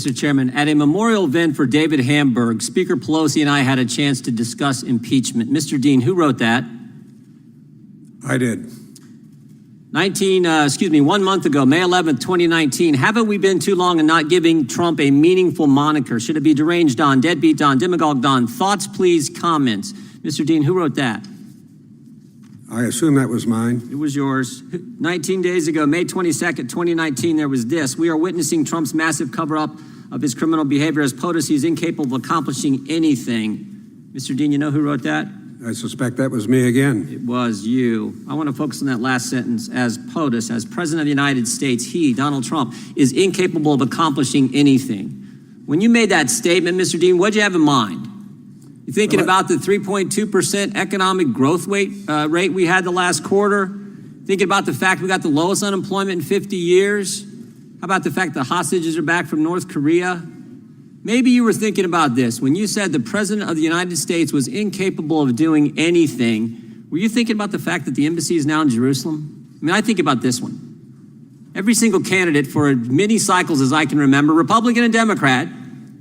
Mr. Chairman. At a memorial event for David Hamburg, Speaker Pelosi and I had a chance to discuss impeachment. Mr. Dean, who wrote that? I did. 1 month ago, May 11th, 2019. Haven't we been too long in not giving Trump a meaningful moniker? Should it be deranged Don, deadbeat Don, demagogue Don? Thoughts, please, comments. Mr. Dean, who wrote that? I assume that was mine. It was yours. 19 days ago, May 22nd, 2019, there was this. We are witnessing Trump's massive cover-up of his criminal behavior as POTUS. He's incapable of accomplishing anything. Mr. Dean, you know who wrote that? I suspect that was me again. It was you. I want to focus on that last sentence. As POTUS, as President of the United States, he, Donald Trump, is incapable of accomplishing anything. When you made that statement, Mr. Dean, what did you have in mind? You thinking about the 3.2% economic growth rate we had the last quarter? Thinking about the fact we got the lowest unemployment in 50 years? How about the fact the hostages are back from North Korea? Maybe you were thinking about this. When you said the President of the United States was incapable of doing anything, were you thinking about the fact that the embassy is now in Jerusalem? I mean, I think about this one. Every single candidate for as many cycles as I can remember, Republican and Democrat,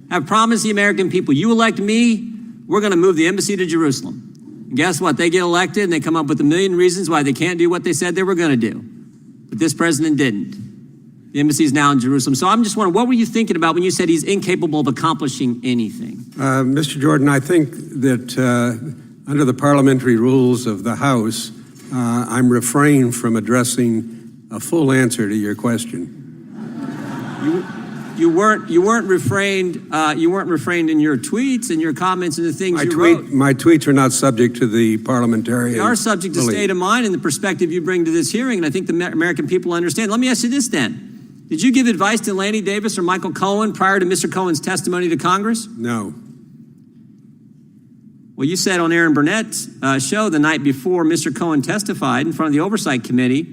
have promised the American people, you elect me, we're going to move the embassy to Jerusalem. And guess what? They get elected and they come up with a million reasons why they can't do what they said they were going to do. But this president didn't. The embassy is now in Jerusalem. So I'm just wondering, what were you thinking about when you said he's incapable of accomplishing anything? Mr. Jordan, I think that under the parliamentary rules of the House, I'm refrained from addressing a full answer to your question. You weren't refrained in your tweets and your comments and the things you wrote. My tweets are not subject to the parliamentarian. They are subject to state of mind and the perspective you bring to this hearing, and I think the American people understand. Let me ask you this then. Did you give advice to Lanny Davis or Michael Cohen prior to Mr. Cohen's testimony to Congress? No. Well, you said on Aaron Burnett's show the night before Mr. Cohen testified in front of the Oversight Committee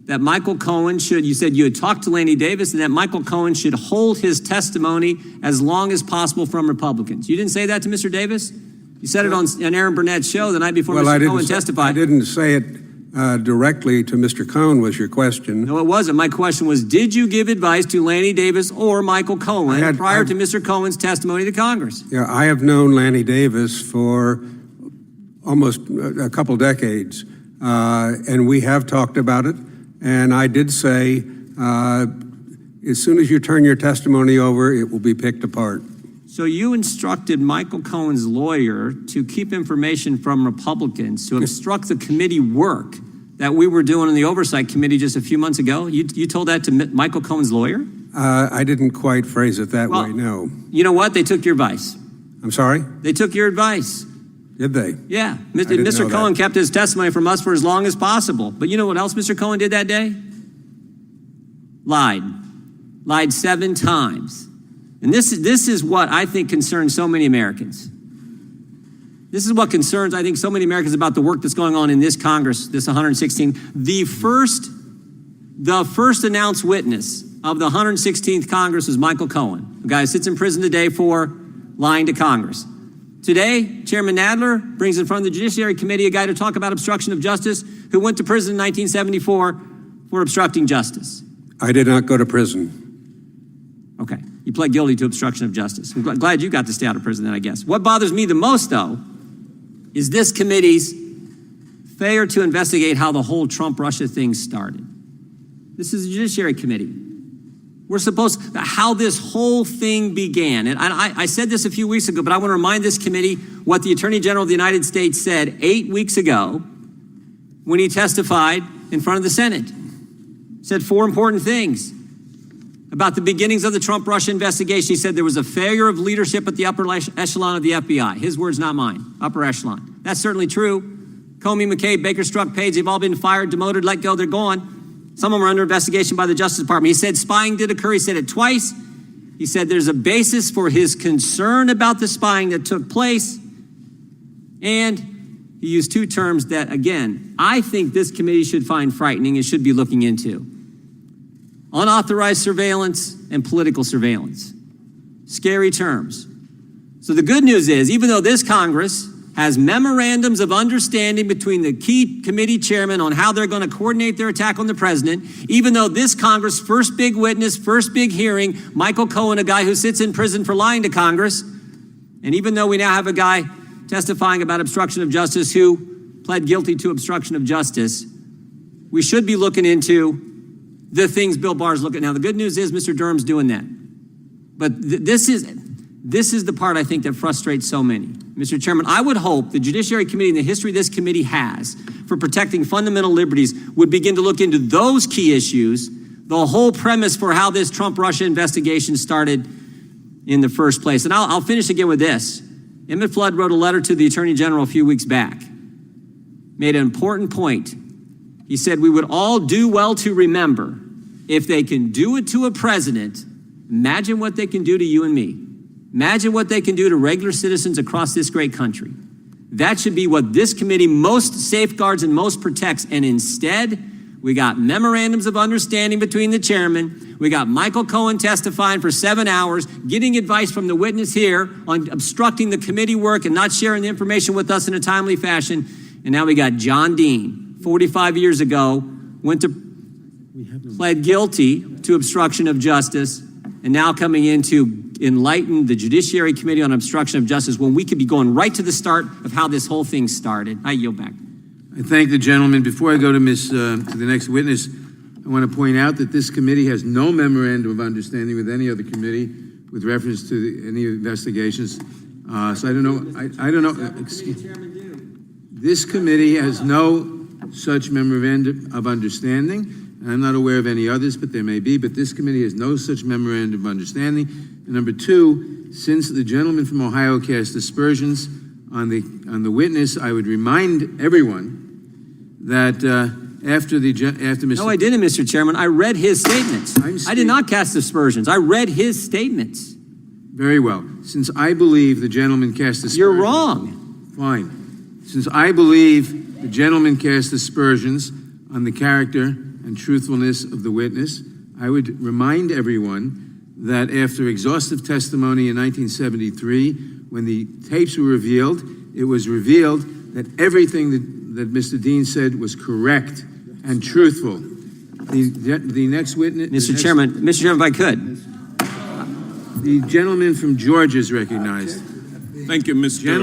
that Michael Cohen you said you had talked to Lanny Davis and that Michael Cohen should hold his testimony as long as possible from Republicans. You didn't say that to Mr. Davis? You said it on Aaron Burnett's show the night before Mr. Cohen testified. I didn't say it directly to Mr. Cohen was your question. No, it wasn't. My question was, did you give advice to Lanny Davis or Michael Cohen prior to Mr. Cohen's testimony to Congress? Yeah, I have known Lanny Davis for almost a couple decades, and we have talked about it. And I did say, as soon as you turn your testimony over, it will be picked apart. So you instructed Michael Cohen's lawyer to keep information from Republicans, to obstruct the committee work that we were doing in the Oversight Committee just a few months ago? You told that to Michael Cohen's lawyer? I didn't quite phrase it that way, no. You know what? They took your advice. I'm sorry? They took your advice. Did they? Yeah. Mr. Cohen kept his testimony from us for as long as possible. But you know what else Mr. Cohen did that day? Lied. Lied 7 times. And this is what I think concerns so many Americans. This is what concerns, I think, so many Americans about the work that's going on in this Congress, this 116. The first announced witness of the 116th Congress was Michael Cohen, a guy who sits in prison today for lying to Congress. Today, Chairman Nadler brings in front of the Judiciary Committee a guy to talk about obstruction of justice who went to prison in 1974 for obstructing justice. I did not go to prison. Okay. You pled guilty to obstruction of justice. I'm glad you got to stay out of prison then, I guess. What bothers me the most, though, is this committee's failure to investigate how the whole Trump-Russia thing started. This is the Judiciary Committee. We're supposed, how this whole thing began. And I said this a few weeks ago, but I want to remind this committee what the Attorney General of the United States said 8 weeks ago when he testified in front of the Senate. He said 4 important things about the beginnings of the Trump-Russia investigation. He said there was a failure of leadership at the upper echelon of the FBI. His words, not mine. Upper echelon. That's certainly true. Comey, McCabe, Baker, Strzok, Page, they've all been fired, demoted, let go, they're gone. Some of them are under investigation by the Justice Department. He said spying did occur. He said it twice. He said there's a basis for his concern about the spying that took place. And he used 2 terms that, again, I think this committee should find frightening and should be looking into. Unauthorized surveillance and political surveillance. Scary terms. So the good news is, even though this Congress has memorandums of understanding between the key committee chairmen on how they're going to coordinate their attack on the president, even though this Congress, first big witness, first big hearing, Michael Cohen, a guy who sits in prison for lying to Congress, and even though we now have a guy testifying about obstruction of justice who pled guilty to obstruction of justice, we should be looking into the things Bill Barr's looking at. Now, the good news is Mr. Durham's doing that. But this is the part I think that frustrates so many. Mr. Chairman, I would hope the Judiciary Committee and the history this committee has for protecting fundamental liberties would begin to look into those key issues, the whole premise for how this Trump-Russia investigation started in the first place. And I'll finish again with this. Emmett Flood wrote a letter to the Attorney General a few weeks back, made an important point. He said, we would all do well to remember, if they can do it to a president, imagine what they can do to you and me. Imagine what they can do to regular citizens across this great country. That should be what this committee most safeguards and most protects. And instead, we got memorandums of understanding between the chairmen. We got Michael Cohen testifying for 7 hours, getting advice from the witness here on obstructing the committee work and not sharing the information with us in a timely fashion. And now we got John Dean, 45 years ago, pled guilty to obstruction of justice, and now coming in to enlighten the Judiciary Committee on Obstruction of Justice when we could be going right to the start of how this whole thing started. I yield back. I thank the gentleman. Before I go to the next witness, I want to point out that this committee has no memorandum of understanding with any other committee with reference to any investigations. So I don't know. This committee has no such memorandum of understanding. I'm not aware of any others, but there may be. But this committee has no such memorandum of understanding. And number two, since the gentleman from Ohio cast aspersions on the witness, I would remind everyone that after Mr. No, I didn't, Mr. Chairman. I read his statements. I did not cast aspersions. I read his statements. Very well. Since I believe the gentleman cast aspersions. You're wrong. Fine. Since I believe the gentleman cast aspersions on the character and truthfulness of the witness, I would remind everyone that after exhaustive testimony in 1973, when the tapes were revealed, it was revealed that everything that Mr. Dean said was correct and truthful. The next witness... Mr. Chairman, if I could. The gentleman from Georgia is recognized. Thank you, Mr.